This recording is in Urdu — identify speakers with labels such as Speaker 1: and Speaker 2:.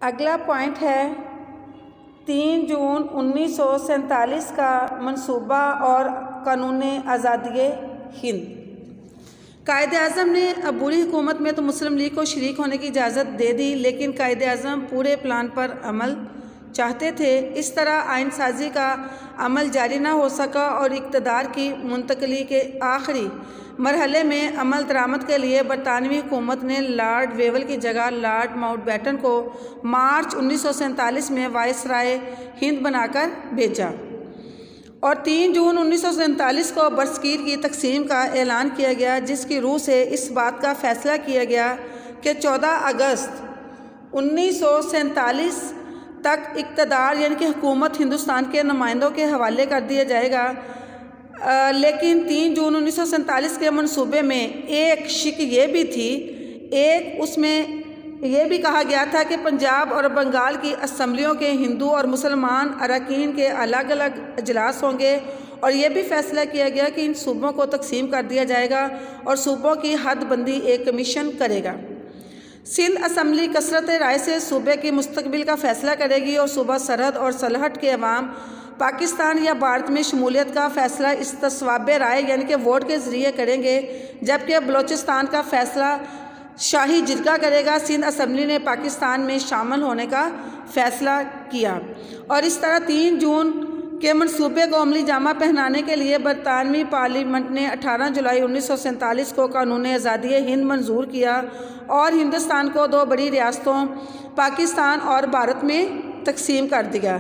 Speaker 1: اگلا پوائنٹ ہے 3 جون 1947 کا منصوبہ اور قانون آزادی ہند۔ قائد اعظم نے عبوری حکومت میں تو مسلم لیگ کو شریک ہونے کی اجازت دے دی، لیکن قائد اعظم پورے پلان پر عمل چاہتے تھے۔ اس طرح آئین سازی کا عمل جاری نہ ہو سکا اور اقتدار کی منتقلی کے آخری مرحلے میں عمل درآمد کے لیے برطانوی حکومت نے لارڈ ویول کی جگہ لارڈ ماؤنٹ بیٹن کو مارچ 1947 میں وائسرائے ہند بنا کر بھیجا اور 3 جون 1947 کو برصغیر کی تقسیم کا اعلان کیا گیا، جس کی روح سے اس بات کا فیصلہ کیا گیا کہ 14 اگست 1947 تک اقتدار یعنی کہ حکومت ہندوستان کے نمائندوں کے حوالے کر دیا جائے گا۔ لیکن 3 جون 1947 کے منصوبے میں ایک شک یہ بھی تھی، اس میں یہ بھی کہا گیا تھا کہ پنجاب اور بنگال کی اسمبلیوں کے ہندو اور مسلمان اراکین کے الگ الگ اجلاس ہوں گے، اور یہ بھی فیصلہ کیا گیا کہ ان صوبوں کو تقسیم کر دیا جائے گا اور صوبوں کی حد بندی ایک کمیشن کرے گا۔ سندھ اسمبلی کثرت رائے سے صوبے کی مستقبل کا فیصلہ کرے گی اور صوبہ سرحد اور سلہٹ کے عوام پاکستان یا بھارت میں شمولیت کا فیصلہ استصواب رائے یعنی کہ ووٹ کے ذریعے کریں گے، جبکہ بلوچستان کا فیصلہ شاہی جرگہ کرے گا۔ سندھ اسمبلی نے پاکستان میں شامل ہونے کا فیصلہ کیا اور اس طرح 3 جون کے منصوبے کو عملی جامہ پہنانے کے لیے برطانوی پارلیمنٹ نے 18 جولائی 1947 کو قانون آزادی ہند منظور کیا اور ہندوستان کو 2 بڑی ریاستوں پاکستان اور بھارت میں تقسیم کر دیا۔